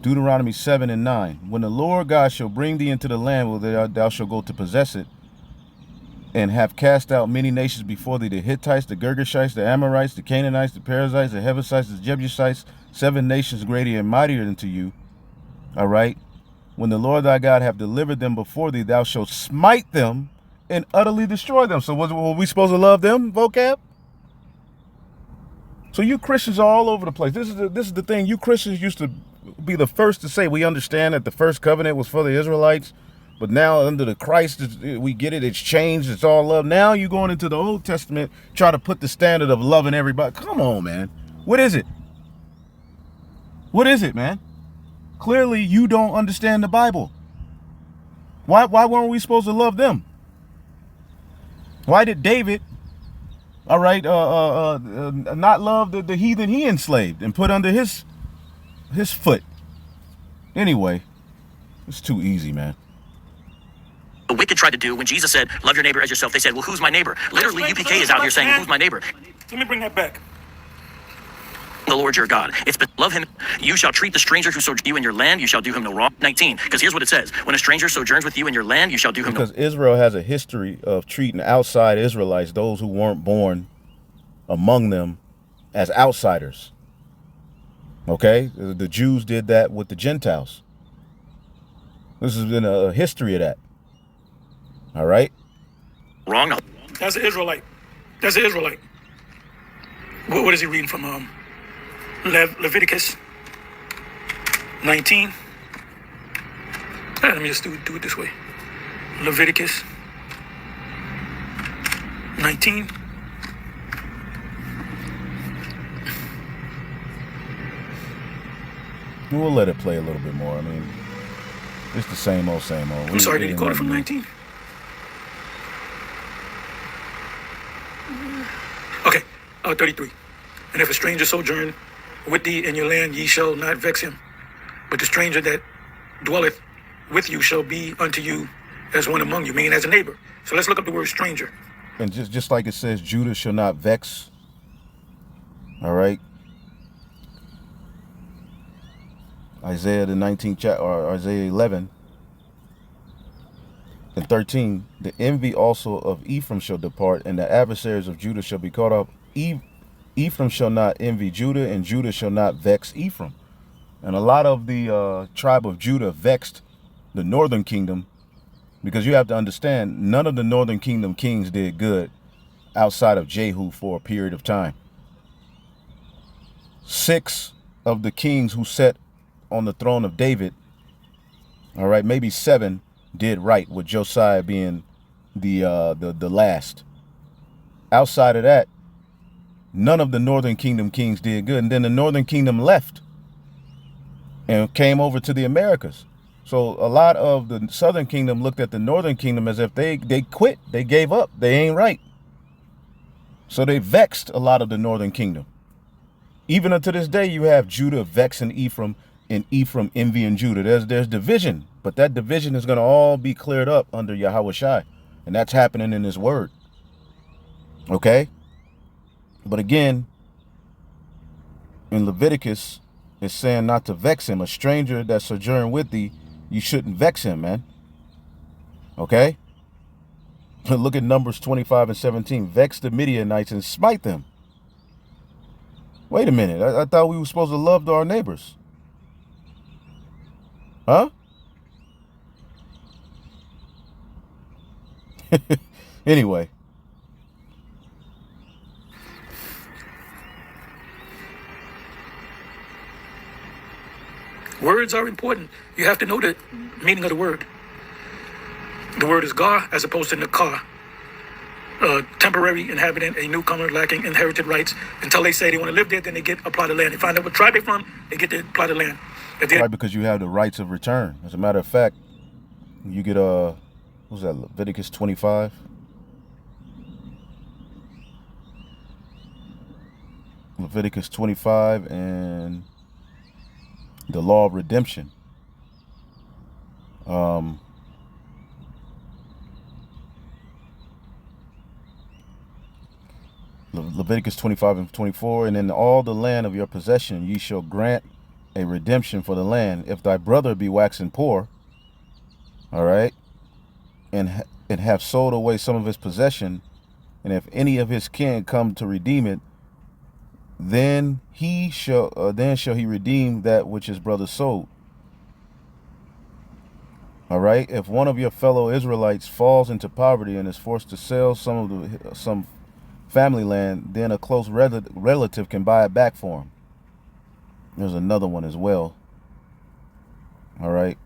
Deuteronomy 7 and 9. When the Lord God shall bring thee into the land where thou shalt go to possess it, and have cast out many nations before thee, the Hittites, the Girgashites, the Amorites, the Canaanites, the Perizzites, the Hebusites, the Jebusites, 7 nations greater and mightier than to you. All right. When the Lord thy God have delivered them before thee, thou shalt smite them and utterly destroy them. So were we supposed to love them, vocab? So you Christians are all over the place. This is the thing. You Christians used to be the first to say we understand that the first covenant was for the Israelites, but now under the Christ, we get it. It's changed. It's all love. Now you're going into the Old Testament, try to put the standard of loving everybody. Come on, man. What is it? What is it, man? Clearly, you don't understand the Bible. Why weren't we supposed to love them? Why did David, all right, not love the heathen he enslaved and put under his foot? Anyway, it's too easy, man. The wicked tried to do when Jesus said, love your neighbor as yourself. They said, well, who's my neighbor? Literally, UPK is out here saying, who's my neighbor? Let me bring that back. The Lord your God. It's love him. You shall treat the stranger who sojourns you in your land. You shall do him no wrong. 19. Because here's what it says. When a stranger sojourns with you in your land, you shall do him no wrong. Because Israel has a history of treating outside Israelites, those who weren't born among them, as outsiders. Okay? The Jews did that with the Gentiles. This has been a history of that. All right? Wrong. That's an Israelite. That's an Israelite. What is he reading from? Leviticus 19. Let me just do it this way. Leviticus 19. We'll let it play a little bit more. I mean, it's the same old, same old. I'm sorry, did he quote it from 19? Okay, 33. And if a stranger sojourn with thee in your land, ye shall not vex him. But the stranger that dwelleth with you shall be unto you as one among you, meaning as a neighbor. So let's look up the word stranger. And just like it says, Judah shall not vex. All right. Isaiah the 19th chapter, or Isaiah 11 and 13. The envy also of Ephraim shall depart, and the adversaries of Judah shall be caught up. Ephraim shall not envy Judah, and Judah shall not vex Ephraim. And a lot of the tribe of Judah vexed the northern kingdom, because you have to understand, none of the northern kingdom kings did good outside of Jehu for a period of time. 6 of the kings who sat on the throne of David, all right, maybe 7 did right, with Josiah being the last. Outside of that, none of the northern kingdom kings did good. And then the northern kingdom left and came over to the Americas. So a lot of the southern kingdom looked at the northern kingdom as if they quit, they gave up, they ain't right. So they vexed a lot of the northern kingdom. Even unto this day, you have Judah vexing Ephraim, and Ephraim envying Judah. There's division, but that division is going to all be cleared up under Yahweh Shai, and that's happening in His word. Okay? But again, in Leviticus, it's saying not to vex him. A stranger that sojourn with thee, you shouldn't vex him, man. Okay? Look at Numbers 25 and 17. Vex the Midianites and smite them. Wait a minute. I thought we were supposed to love our neighbors. Huh? Anyway. Words are important. You have to know the meaning of the word. The word is Gar as opposed to Nakar. Temporary inhabitant, a newcomer lacking inherited rights. Until they say they want to live there, then they get a plot of land. They find out what tribe they're from, they get the plot of land. Right, because you have the rights of return. As a matter of fact, you get what was that, Leviticus 25? Leviticus 25 and the law of redemption. Leviticus 25 and 24, and in all the land of your possession ye shall grant a redemption for the land. If thy brother be waxen poor, all right, and have sold away some of his possession, and if any of his kin come to redeem it, then shall he redeem that which his brother sold. All right. If one of your fellow Israelites falls into poverty and is forced to sell some family land, then a close relative can buy it back for him. There's another one as well. All right.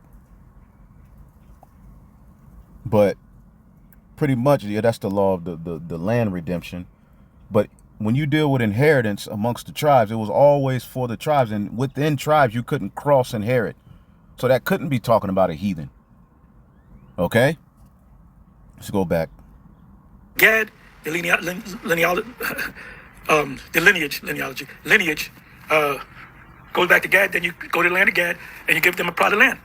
But pretty much, yeah, that's the law of the land redemption. But when you deal with inheritance amongst the tribes, it was always for the tribes, and within tribes you couldn't cross inherit. So that couldn't be talking about a heathen. Okay? Let's go back. Gad, the lineage goes back to Gad. Then you go to the land of Gad and you give them a plot of land,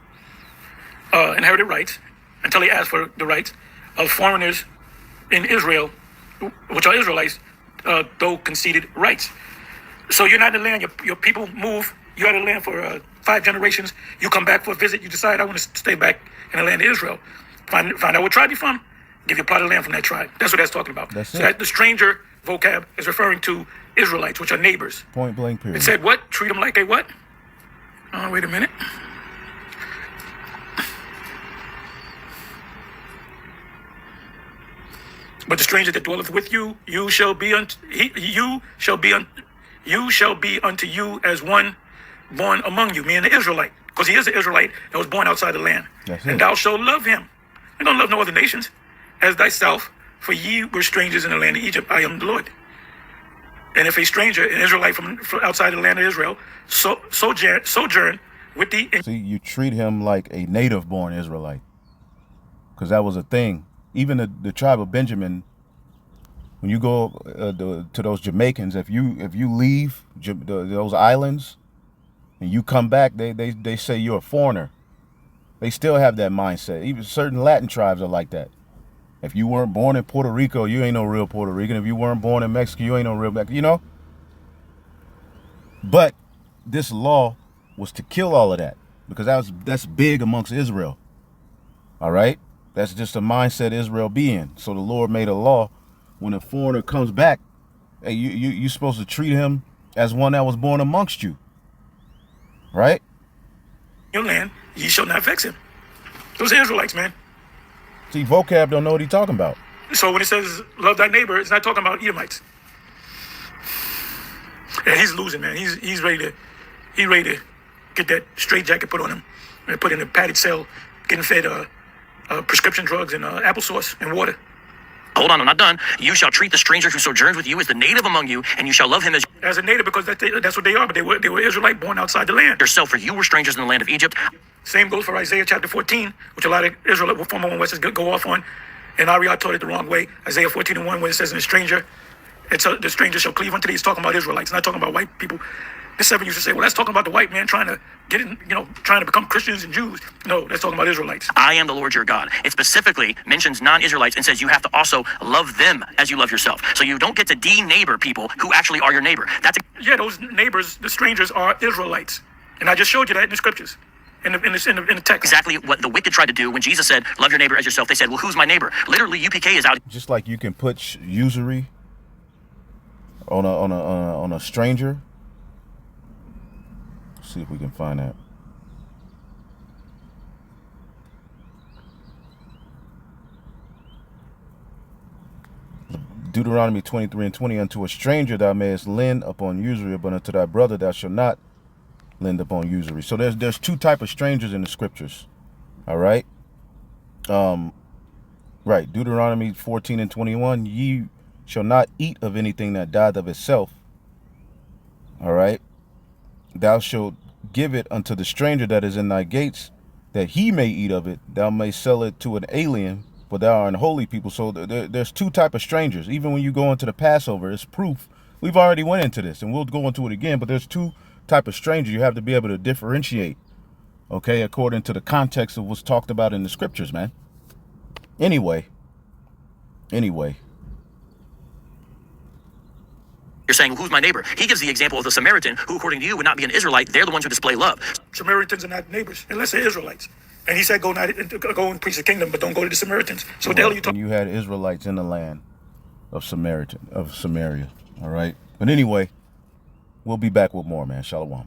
inherited rights, until they ask for the rights of foreigners in Israel, which are Israelites, though conceded rights. So you're not in the land. Your people move. You had the land for 5 generations. You come back for a visit. You decide I want to stay back in the land of Israel. Find out what tribe you're from. Give you a plot of land from that tribe. That's what that's talking about. That's so it. that the stranger vocab is referring to Israelites, which are neighbors. Point blank period. It said what? Treat them like a what? Oh, wait a minute. But the stranger that dwelleth with you, you shall be unto you as one born among you, meaning the Israelite, because he is an Israelite that was born outside the land. And thou shalt love him. You don't love no other nations as thyself, for ye were strangers in the land of Egypt. I am the Lord. And if a stranger, an Israelite from outside the land of Israel, sojourn with thee. See, you treat him like a native-born Israelite, because that was a thing. Even the tribe of Benjamin, when you go to those Jamaicans, if you leave those islands and you come back, they say you're a foreigner. They still have that mindset. Even certain Latin tribes are like that. If you weren't born in Puerto Rico, you ain't no real Puerto Rican. If you weren't born in Mexico, you ain't no real Mexican, you know? But this law was to kill all of that, because that's big amongst Israel. All right? That's just a mindset Israel be in. So the Lord made a law, when a foreigner comes back, hey, you're supposed to treat him as one that was born amongst you. Right? Your land, ye shall not vex him. Those are Israelites, man. See, vocab don't know what he's talking about. So when it says love thy neighbor, it's not talking about Edomites. And he's losing, man. He's ready to get that straight jacket put on him and put in a padded cell, getting fed prescription drugs and applesauce and water. Hold on, I'm not done. You shall treat the stranger who sojourns with you as the native among you, and you shall love him as a native, because that's what they are. But they were Israelite born outside the land. yourself, for you were strangers in the land of Egypt. Same goes for Isaiah chapter 14, which a lot of Israelite former one Westers go off on. And Ariel taught it the wrong way. Isaiah 14:1, when it says, "In the stranger, the stranger shall cleave unto thee." He's talking about Israelites, not talking about white people. The 7 used to say, well, that's talking about the white man trying to get in, trying to become Christians and Jews. No, that's talking about Israelites. I am the Lord your God. It specifically mentions non-Israelites and says you have to also love them as you love yourself. So you don't get to de-neighbor people who actually are your neighbor. That's Yeah, those neighbors, the strangers, are Israelites. And I just showed you that in the scriptures, in the text. exactly what the wicked tried to do when Jesus said, love your neighbor as yourself. They said, well, who's my neighbor? Literally, UPK is out. Just like you can put usury on a stranger. Let's see if we can find that. Deuteronomy 23:20, unto a stranger thou mayest lend upon usury, but unto thy brother thou shalt not lend upon usury. So there's two type of strangers in the scriptures. All right. Right. Deuteronomy 14:21, ye shall not eat of anything that dieth of itself. All right. Thou shalt give it unto the stranger that is in thy gates, that he may eat of it. Thou may sell it to an alien, for thou art an holy people. So there's two type of strangers. Even when you go into the Passover, it's proof. We've already went into this, and we'll go into it again. But there's two type of strangers. You have to be able to differentiate, okay, according to the context of what's talked about in the scriptures, man. Anyway. You're saying, well, who's my neighbor? He gives the example of the Samaritan, who, according to you, would not be an Israelite. They're the ones who display love. Samaritans are not neighbors, unless they're Israelites. And he said, go and preach the kingdom, but don't go to the Samaritans. So what the hell are you talking? And you had Israelites in the land of Samaria. All right. But anyway, we'll be back with more, man. Shalom.